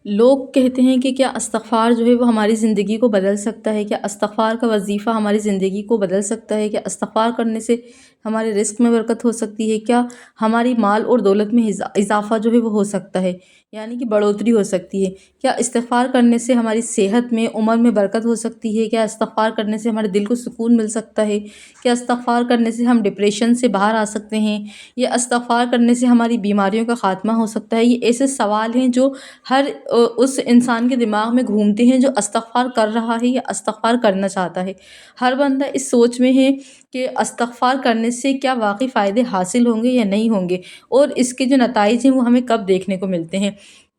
لوگ کہتے ہیں کہ کیا استغفار جو ہے وہ ہماری زندگی کو بدل سکتا ہے؟ کیا استغفار کا وظیفہ ہماری زندگی کو بدل سکتا ہے؟ کیا استغفار کرنے سے ہمارے رزق میں برکت ہو سکتی ہے؟ کیا ہماری مال اور دولت میں اضافہ جو ہے وہ ہو سکتا ہے، یعنی کہ بڑھوتری ہو سکتی ہے؟ کیا استغفار کرنے سے ہماری صحت میں، عمر میں برکت ہو سکتی ہے؟ کیا استغفار کرنے سے ہمارے دل کو سکون مل سکتا ہے؟ کیا استغفار کرنے سے ہم ڈپریشن سے باہر آ سکتے ہیں؟ یا استغفار کرنے سے ہماری بیماریوں کا خاتمہ ہو سکتا ہے؟ یہ ایسے سوال ہیں جو ہر اس انسان کے دماغ میں گھومتے ہیں جو استغفار کر رہا ہے یا استغفار کرنا چاہتا ہے۔ ہر بندہ اس سوچ میں ہے کہ استغفار کرنے سے کیا واقعی فائدے حاصل ہوں گے یا نہیں ہوں گے، اور اس کے جو نتائج ہیں وہ ہمیں کب دیکھنے کو ملتے ہیں۔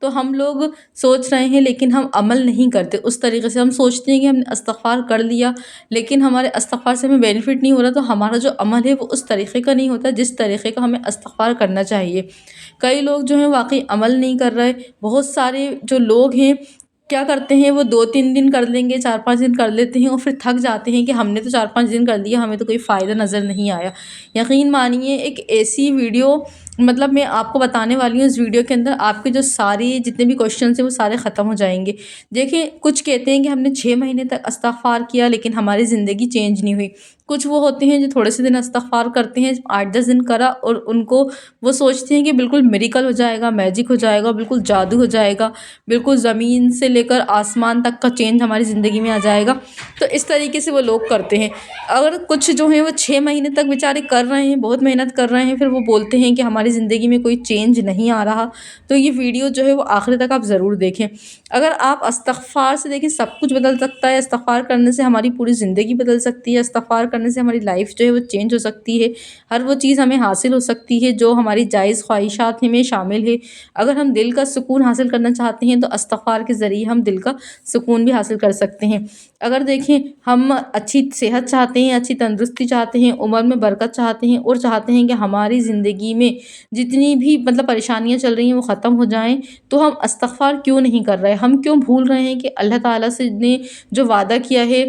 تو ہم لوگ سوچ رہے ہیں لیکن ہم عمل نہیں کرتے اس طریقے سے۔ ہم سوچتے ہیں کہ ہم نے استغفار کر لیا، لیکن ہمارے استغفار سے ہمیں بینیفٹ نہیں ہو رہا، تو ہمارا جو عمل ہے وہ اس طریقے کا نہیں ہوتا جس طریقے کا ہمیں استغفار کرنا چاہیے۔ کئی لوگ جو ہیں واقعی عمل نہیں کر رہے۔ بہت سارے جو لوگ ہیں کیا کرتے ہیں، وہ 2-3 دن کر لیں گے، 4-5 دن کر لیتے ہیں اور پھر تھک جاتے ہیں کہ ہم نے تو 4-5 دن کر لیا، ہمیں تو کوئی فائدہ نظر نہیں آیا۔ یقین مانیے ایک ایسی ویڈیو مطلب میں آپ کو بتانے والی ہوں، اس ویڈیو کے اندر آپ کے جو ساری جتنے بھی کویشچنس ہیں وہ سارے ختم ہو جائیں گے۔ دیکھیں، کچھ کہتے ہیں کہ ہم نے 6 مہینے تک استغفار کیا لیکن ہماری زندگی چینج نہیں ہوئی۔ کچھ وہ ہوتے ہیں جو تھوڑے سے دن استغفار کرتے ہیں، 8-10 دن کرا اور ان کو وہ سوچتے ہیں کہ بالکل میریکل ہو جائے گا، میجک ہو جائے گا، بالکل جادو ہو جائے گا، بالکل زمین سے لے کر آسمان تک کا چینج ہماری زندگی میں آ جائے گا۔ تو اس طریقے سے وہ لوگ کرتے ہیں۔ اگر کچھ جو ہیں وہ 6 مہینے تک بیچارے کر رہے ہیں، بہت محنت کر رہے ہیں، پھر وہ بولتے ہیں کہ ہماری زندگی میں کوئی چینج نہیں آ رہا، تو یہ ویڈیو جو ہے وہ آخر تک آپ ضرور دیکھیں۔ اگر آپ استغفار سے دیکھیں سب کچھ بدل سکتا ہے، استغفار کرنے سے ہماری پوری زندگی بدل سکتی ہے، استغفار کرنے سے ہماری لائف جو ہے وہ چینج ہو سکتی ہے، ہر وہ چیز ہمیں حاصل ہو سکتی ہے جو ہماری جائز خواہشات میں شامل ہے۔ اگر ہم دل کا سکون حاصل کرنا چاہتے ہیں تو استغفار کے ذریعے ہم دل کا سکون بھی حاصل کر سکتے ہیں۔ اگر دیکھیں ہم اچھی صحت چاہتے ہیں، اچھی تندرستی چاہتے ہیں، عمر میں برکت چاہتے ہیں، اور چاہتے ہیں کہ ہماری زندگی میں جتنی بھی مطلب پریشانیاں چل رہی ہیں وہ ختم ہو جائیں، تو ہم استغفار کیوں نہیں کر رہے؟ ہم کیوں بھول رہے ہیں کہ اللہ تعالیٰ سے نے جو وعدہ کیا ہے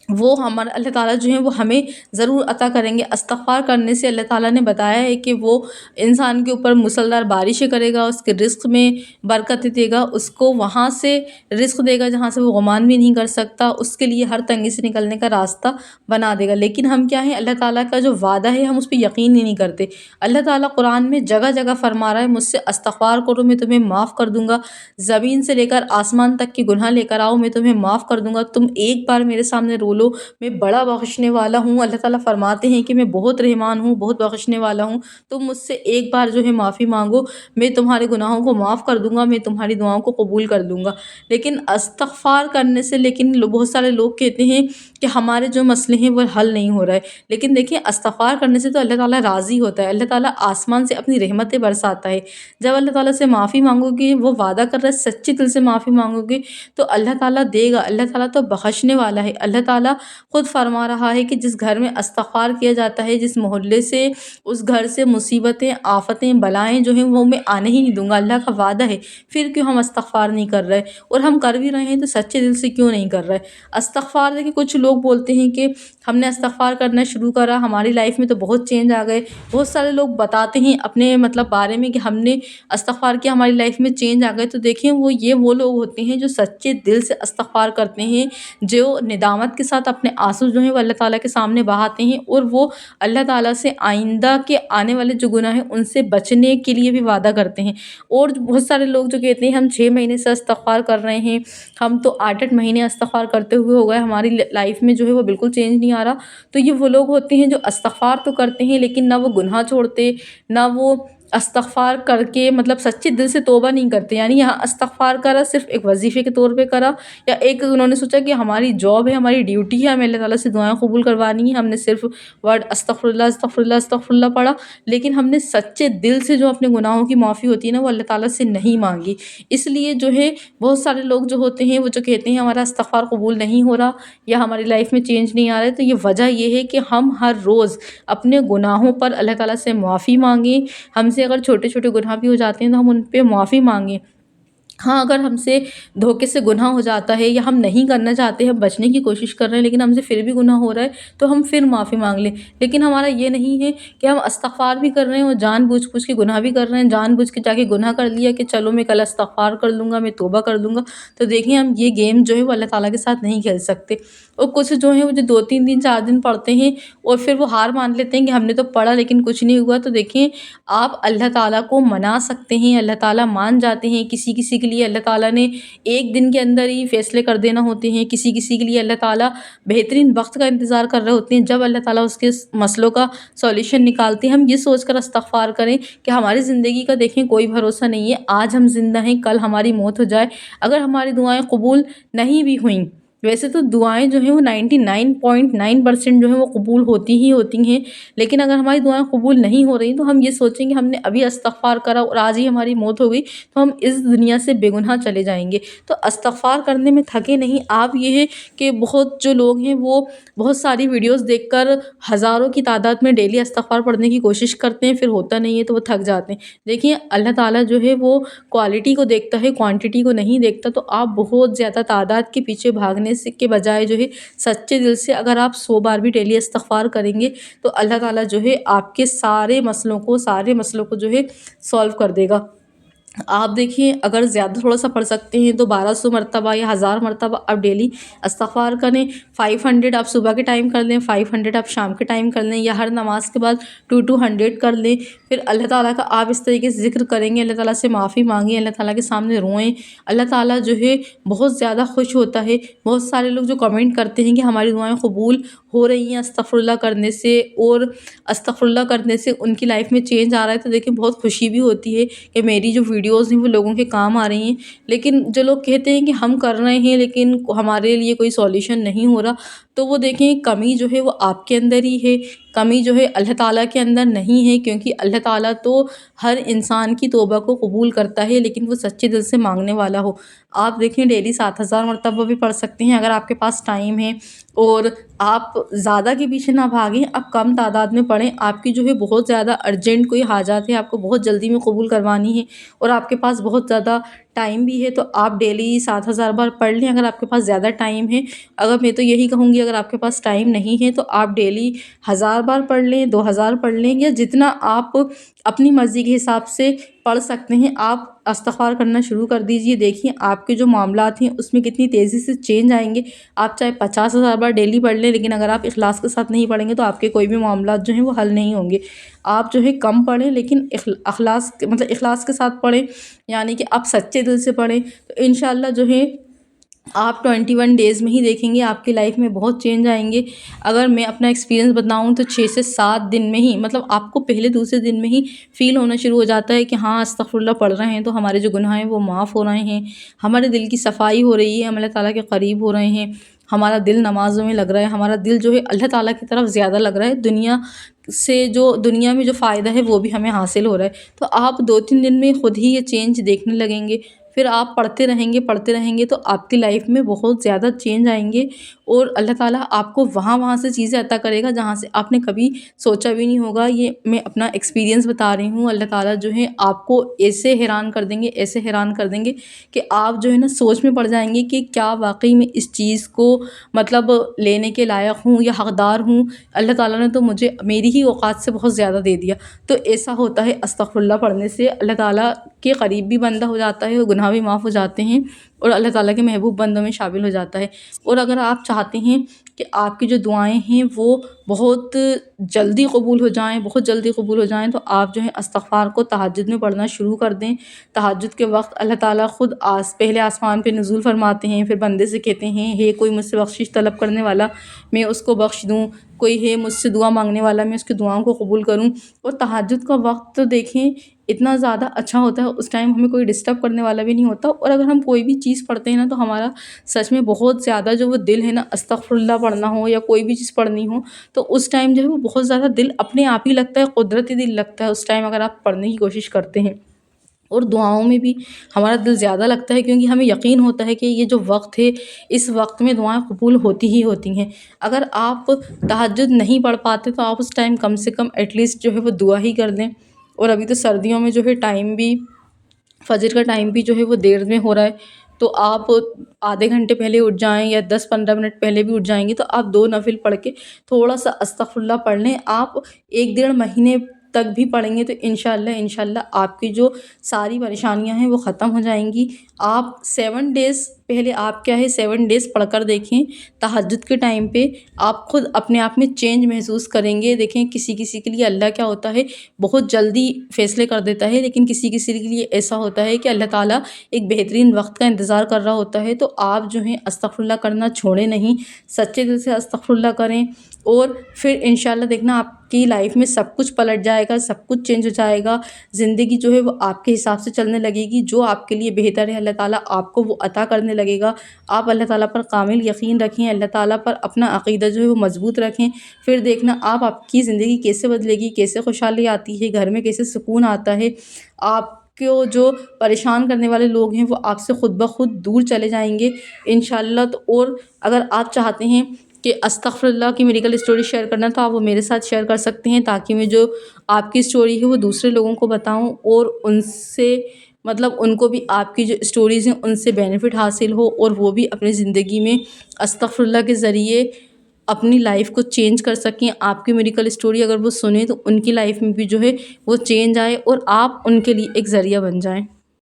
وہ ہمارا اللہ تعالیٰ جو ہے وہ ہمیں ضرور عطا کریں گے۔ استغفار کرنے سے اللہ تعالیٰ نے بتایا ہے کہ وہ انسان کے اوپر مسلسل بارشیں کرے گا، اس کے رزق میں برکت دے گا، اس کو وہاں سے رزق دے گا جہاں سے وہ گمان بھی نہیں کر سکتا، اس کے لیے ہر تنگی سے نکلنے کا راستہ بنا دے گا۔ لیکن ہم کیا ہیں، اللہ تعالیٰ کا جو وعدہ ہے ہم اس پہ یقین ہی نہیں کرتے۔ اللہ تعالیٰ قرآن میں جگہ جگہ فرما رہا ہے مجھ سے استغفار کرو میں تمہیں معاف کر دوں گا، زمین سے لے کر آسمان تک کی گناہ لے کر آؤ میں تمہیں معاف کر دوں گا، تم ایک بار میرے سامنے رو لو میں بڑا بخشنے والا ہوں۔ اللہ تعالیٰ فرماتے ہیں کہ میں بہت رحمان ہوں، بہت بخشنے والا ہوں، تم مجھ سے ایک بار جو ہے معافی مانگو، میں تمہارے گناہوں کو معاف کر دوں گا، میں تمہاری دعاؤں کو قبول کر لوں گا۔ لیکن استغفار کرنے سے بہت سارے لوگ کہتے ہیں کہ ہمارے جو مسئلے ہیں وہ حل نہیں ہو رہے، لیکن دیکھیں استغفار کرنے سے تو اللہ تعالیٰ راضی ہوتا ہے، اللہ تعالیٰ آسمان سے اپنی رحمتیں برساتا ہے۔ جب اللہ تعالیٰ سے معافی مانگو گے، وہ وعدہ کر رہا ہے سچے دل سے معافی مانگو گے تو اللہ تعالیٰ دے گا۔ اللہ تعالیٰ تو بخشنے والا ہے۔ اللہ تعالیٰ خود فرما رہا ہے کہ جس گھر میں استغفار کیا جاتا ہے، جس محلے سے، اس گھر سے مصیبتیں، آفتیں، بلائیں جو ہیں وہ میں آنے ہی نہیں دوں گا۔ اللہ کا وعدہ ہے، پھر کیوں ہم استغفار نہیں کر رہے؟ اور ہم کر بھی رہے ہیں تو سچے دل سے کیوں نہیں کر رہے؟ استغفار دیکھیں کچھ لوگ بولتے ہیں کہ ہم نے استغفار کرنا شروع کرا، ہماری لائف میں تو بہت چینج آ گئے۔ بہت سارے لوگ بتاتے ہیں اپنے مطلب بارے میں کہ ہم نے استغفار کیا، ہماری لائف میں چینج آ گئے۔ تو دیکھیں وہ لوگ ہوتے ہیں جو سچے دل سے استغفار کرتے ہیں، جو ندامت کے ساتھ اپنے آنسو جو ہیں وہ اللہ تعالیٰ کے سامنے بہاتے ہیں، اور وہ اللہ تعالیٰ سے آئندہ کے آنے والے جو گناہ ہیں ان سے بچنے کے لیے بھی وعدہ کرتے ہیں۔ اور بہت سارے لوگ جو کہتے ہیں ہم 6 مہینے سے استغفار کر رہے ہیں، ہم تو 8-8 مہینے استغفار کرتے ہوئے ہو گئے، ہماری لائف میں جو ہے وہ بالکل چینج نہیں آ رہا، تو یہ وہ لوگ ہوتے ہیں جو استغفار تو کرتے ہیں لیکن نہ وہ گناہ چھوڑتے، نہ وہ استغفار کر کے مطلب سچے دل سے توبہ نہیں کرتے۔ یعنی یہاں استغفار کرا صرف ایک وظیفے کے طور پہ کرا، یا ایک انہوں نے سوچا کہ ہماری جاب ہے، ہماری ڈیوٹی ہے، ہمیں اللہ تعالیٰ سے دعائیں قبول کروانی ہے، ہم نے صرف ورڈ استغفر اللہ استغفر اللہ استغفر اللہ پڑھا، لیکن ہم نے سچے دل سے جو اپنے گناہوں کی معافی ہوتی ہے نا وہ اللہ تعالیٰ سے نہیں مانگی۔ اس لیے جو ہے بہت سارے لوگ جو ہوتے ہیں وہ جو کہتے ہیں ہمارا استغفار قبول نہیں ہو رہا یا ہماری لائف میں چینج نہیں آ رہا ہے، تو یہ وجہ یہ ہے کہ ہم ہر روز اپنے گناہوں پر اللہ تعالیٰ سے معافی مانگیں۔ ہم سے اگر چھوٹے چھوٹے گناہ بھی ہو جاتے ہیں تو ہم ان پہ معافی مانگیں، ہاں، اگر ہم سے دھوکے سے گناہ ہو جاتا ہے یا ہم نہیں کرنا چاہتے، ہم بچنے کی کوشش کر رہے ہیں لیکن ہم سے پھر بھی گناہ ہو رہا ہے، تو ہم پھر معافی مانگ لیں۔ لیکن ہمارا یہ نہیں ہے کہ ہم استغفار بھی کر رہے ہیں اور جان بوجھ کے گناہ بھی کر رہے ہیں، جان بوجھ کے جا کے گناہ کر لیا کہ چلو میں کل استغفار کر لوں گا، میں توبہ کر لوں گا۔ تو دیکھیں ہم یہ گیم جو ہے وہ اللہ تعالیٰ کے ساتھ نہیں کھیل سکتے۔ اور کچھ جو ہیں وہ جو 2 3 دن 4 دن پڑھتے ہیں اور پھر وہ ہار مان لیتے ہیں کہ ہم نے تو پڑھا لیکن کچھ نہیں ہوا، تو دیکھیں آپ اللہ تعالیٰ کو منا سکتے ہیں، اللہ تعالیٰ مان جاتے ہیں۔ کسی کسی کے لیے اللہ تعالیٰ نے ایک دن کے اندر ہی فیصلے کر دینا ہوتے ہیں، کسی کسی کے لیے اللہ تعالیٰ بہترین وقت کا انتظار کر رہے ہوتے ہیں جب اللہ تعالیٰ اس کے مسئلوں کا سولیوشن نکالتے ہیں۔ ہم یہ سوچ کر استغفار کریں کہ ہماری زندگی کا دیکھیں کوئی بھروسہ نہیں ہے، آج ہم زندہ ہیں کل ہماری موت ہو جائے۔ اگر ہماری دعائیں قبول نہیں بھی ہوئیں، ویسے تو دعائیں جو ہیں وہ 99.9% جو ہیں وہ قبول ہوتی ہی ہوتی ہیں، لیکن اگر ہماری دعائیں قبول نہیں ہو رہی تو ہم یہ سوچیں کہ ہم نے ابھی استغفار کرا اور آج ہی ہماری موت ہو گئی تو ہم اس دنیا سے بے گناہ چلے جائیں گے۔ تو استغفار کرنے میں تھکے نہیں آپ، یہ ہے کہ بہت جو لوگ ہیں وہ بہت ساری ویڈیوز دیکھ کر ہزاروں کی تعداد میں ڈیلی استغفار پڑھنے کی کوشش کرتے ہیں، پھر ہوتا نہیں ہے تو وہ تھک جاتے ہیں۔ دیکھیے اللہ تعالیٰ جو ہے وہ کوالٹی کو دیکھتا ہے، کوانٹٹی کو نہیں دیکھتا۔ تو آپ بہت زیادہ تعداد کے پیچھے بھاگنے کے بجائے جو ہے سچے دل سے اگر آپ 100 بار بھی ڈیلی استغفار کریں گے تو اللہ تعالیٰ جو ہے آپ کے سارے مسئلوں کو جو ہے سولو کر دے گا۔ آپ دیکھیے اگر زیادہ تھوڑا سا پڑھ سکتے ہیں تو 1200 مرتبہ یا 1000 مرتبہ آپ ڈیلی استغفار کریں۔ 500 آپ صبح کے ٹائم کر لیں، 500 آپ شام کے ٹائم کر لیں، یا ہر نماز کے بعد 200 کر لیں۔ پھر اللہ تعالیٰ کا آپ اس طریقے سے ذکر کریں گے، اللہ تعالیٰ سے معافی مانگیں، اللہ تعالیٰ کے سامنے روئیں۔ اللہ تعالیٰ جو ہے بہت زیادہ خوش ہوتا ہے۔ بہت سارے لوگ جو کمنٹ کرتے ہیں کہ ہماری دعائیں قبول ہو رہی ہیں استغفر اللہ کرنے سے، اور استغفر اللہ کرنے سے ان کی لائف میں چینج آ رہا ہے، تو دیکھیں بہت خوشی بھی ہوتی ہے کہ میری جو ویڈیوز ہیں وہ لوگوں کے کام آ رہی ہیں۔ لیکن جو لوگ کہتے ہیں کہ ہم کر رہے ہیں لیکن ہمارے لیے کوئی سولیوشن نہیں ہو رہا، تو وہ دیکھیں کمی جو ہے وہ آپ کے اندر ہی ہے، کمی جو ہے اللہ تعالیٰ کے اندر نہیں ہے، کیونکہ اللہ تعالیٰ تو ہر انسان کی توبہ کو قبول کرتا ہے لیکن وہ سچے دل سے مانگنے والا ہو۔ آپ دیکھیں ڈیلی 7000 مرتبہ بھی پڑھ سکتے ہیں اگر آپ کے پاس ٹائم ہے، اور آپ زیادہ کے پیچھے نہ بھاگیں، آپ کم تعداد میں پڑھیں۔ آپ کی جو ہے بہت زیادہ ارجنٹ کوئی حاجات ہے، آپ کو بہت جلدی میں قبول کروانی ہے اور آپ کے پاس بہت زیادہ ٹائم بھی ہے، تو آپ ڈیلی 7000 بار پڑھ لیں اگر آپ کے پاس زیادہ ٹائم ہے۔ اگر میں تو یہی کہوں گی اگر آپ کے پاس ٹائم نہیں ہے تو آپ ڈیلی 1000 بار پڑھ لیں، 2000 پڑھ لیں، یا جتنا آپ اپنی مرضی کے حساب سے پڑھ سکتے ہیں آپ استغفار کرنا شروع کر دیجئے۔ دیکھیں آپ کے جو معاملات ہیں اس میں کتنی تیزی سے چینج آئیں گے۔ آپ چاہے 50,000 بار ڈیلی پڑھ لیں لیکن اگر آپ اخلاص کے ساتھ نہیں پڑھیں گے تو آپ کے کوئی بھی معاملات جو ہیں وہ حل نہیں ہوں گے۔ آپ جو ہے کم پڑھیں لیکن اخلاص کے ساتھ پڑھیں، یعنی کہ آپ سچے دل سے پڑھیں، تو انشاءاللہ جو ہے آپ 21 ڈیز میں ہی دیکھیں گے آپ کی لائف میں بہت چینج آئیں گے۔ اگر میں اپنا ایکسپیرینس بتاؤں تو 6 سے 7 دن میں ہی، مطلب آپ کو پہلے دوسرے دن میں ہی فیل ہونا شروع ہو جاتا ہے کہ ہاں استغفر اللہ پڑھ رہے ہیں تو ہمارے جو گناہ ہیں وہ معاف ہو رہے ہیں، ہمارے دل کی صفائی ہو رہی ہے، ہم اللہ تعالیٰ کے قریب ہو رہے ہیں، ہمارا دل نمازوں میں لگ رہا ہے، ہمارا دل جو ہے اللہ تعالیٰ کی طرف زیادہ لگ رہا ہے، دنیا میں جو فائدہ ہے وہ بھی ہمیں حاصل ہو رہا ہے۔ تو آپ 2 3 دن میں خود ہی یہ چینج دیکھنے لگیں گے، پھر آپ پڑھتے رہیں گے تو آپ کی لائف میں بہت زیادہ چینج آئیں گے، اور اللہ تعالیٰ آپ کو وہاں سے چیزیں عطا کرے گا جہاں سے آپ نے کبھی سوچا بھی نہیں ہوگا۔ یہ میں اپنا ایکسپیرینس بتا رہی ہوں۔ اللہ تعالیٰ جو ہے آپ کو ایسے حیران کر دیں گے کہ آپ جو ہے نا سوچ میں پڑ جائیں گے کہ کیا واقعی میں اس چیز کو مطلب لینے کے لائق ہوں یا حقدار ہوں۔ اللہ تعالیٰ نے تو مجھے میری ہی اوقات سے بہت زیادہ دے دیا۔ تو ایسا ہوتا ہے استغفر اللہ پڑھنے سے، اللہ تعالیٰ کے قریب بھی بندہ ہو جاتا ہے، گناہ بھی معاف ہو جاتے ہیں، اور اللہ تعالیٰ کے محبوب بندوں میں شامل ہو جاتا ہے۔ اور اگر آپ چاہتے ہیں کہ آپ کی جو دعائیں ہیں وہ بہت جلدی قبول ہو جائیں تو آپ جو ہے استغفار کو تہجد میں پڑھنا شروع کر دیں۔ تہجد کے وقت اللہ تعالیٰ خود پہلے آسمان پہ نزول فرماتے ہیں، پھر بندے سے کہتے ہیں ہے کوئی مجھ سے بخشش طلب کرنے والا میں اس کو بخش دوں، کوئی ہے مجھ سے دعا مانگنے والا میں اس کی دعاؤں کو قبول کروں۔ اور تہجد کا وقت تو دیکھیں اتنا زیادہ اچھا ہوتا ہے، اس ٹائم ہمیں کوئی ڈسٹرب کرنے والا بھی نہیں ہوتا، اور اگر ہم کوئی بھی چیز پڑھتے ہیں نا تو ہمارا سچ میں بہت زیادہ جو وہ دل ہے نا، استغفر اللہ پڑھنا ہو یا کوئی بھی چیز پڑھنی ہو تو اس ٹائم جو ہے وہ بہت زیادہ دل اپنے آپ ہی لگتا ہے، قدرتی دل لگتا ہے اس ٹائم اگر آپ پڑھنے کی کوشش کرتے ہیں۔ اور دعاؤں میں بھی ہمارا دل زیادہ لگتا ہے کیونکہ ہمیں یقین ہوتا ہے کہ یہ جو وقت ہے اس وقت میں دعائیں قبول ہوتی ہی ہوتی ہیں۔ اگر آپ تہجد نہیں پڑھ پاتے تو آپ اس ٹائم کم سے کم ایٹ لیسٹ جو ہے وہ دعا ہی کر دیں۔ اور ابھی تو سردیوں میں جو ہے ٹائم بھی فجر کا ٹائم بھی جو ہے وہ دیر میں ہو رہا ہے، تو آپ آدھے گھنٹے پہلے اٹھ جائیں یا 10-15 منٹ پہلے بھی اٹھ جائیں گے تو آپ 2 نفل پڑھ کے تھوڑا سا استغفر اللہ پڑھ لیں۔ آپ 1 ڈیڑھ مہینے تک بھی پڑھیں گے تو انشاءاللہ آپ کی جو ساری پریشانیاں ہیں وہ ختم ہو جائیں گی۔ آپ 7 ڈیز پہلے آپ کیا ہے 7 ڈیز پڑھ کر دیکھیں تہجد کے ٹائم پہ، آپ خود اپنے آپ میں چینج محسوس کریں گے۔ دیکھیں کسی کسی کے لیے اللہ کیا ہوتا ہے بہت جلدی فیصلے کر دیتا ہے، لیکن کسی کسی کے لیے ایسا ہوتا ہے کہ اللہ تعالیٰ ایک بہترین وقت کا انتظار کر رہا ہوتا ہے۔ تو آپ جو ہیں استغفر اللہ کرنا چھوڑیں نہیں، سچے دل سے استغفر اللہ کریں، اور پھر انشاءاللہ دیکھنا آپ کی لائف میں سب کچھ پلٹ جائے گا، سب کچھ چینج ہو جائے گا، زندگی جو ہے وہ آپ کے حساب سے چلنے لگے گی، جو آپ کے لیے بہتر ہے اللہ تعالیٰ آپ کو وہ عطا کرنے لگے گا۔ آپ اللہ تعالیٰ پر کامل یقین رکھیں، اللہ تعالیٰ پر اپنا عقیدہ جو ہے وہ مضبوط رکھیں، پھر دیکھنا آپ کی زندگی کیسے بدلے گی، کیسے خوشحالی آتی ہے، گھر میں کیسے سکون آتا ہے، آپ کو جو پریشان کرنے والے لوگ ہیں وہ آپ سے خود بخود دور چلے جائیں گے انشاءاللہ۔ تو اور اگر آپ چاہتے ہیں کہ استغفر اللہ کی میڈیکل اسٹوری شیئر کرنا تو آپ وہ میرے ساتھ شیئر کر سکتے ہیں، تاکہ میں جو آپ کی اسٹوری ہے وہ دوسرے لوگوں کو بتاؤں اور ان سے مطلب ان کو بھی آپ کی جو اسٹوریز ہیں ان سے بینیفٹ حاصل ہو، اور وہ بھی اپنی زندگی میں استغفر اللہ کے ذریعے اپنی لائف کو چینج کر سکیں۔ آپ کی میڈیکل اسٹوری اگر وہ سنیں تو ان کی لائف میں بھی جو ہے وہ چینج آئے اور آپ ان کے لیے ایک ذریعہ بن جائیں۔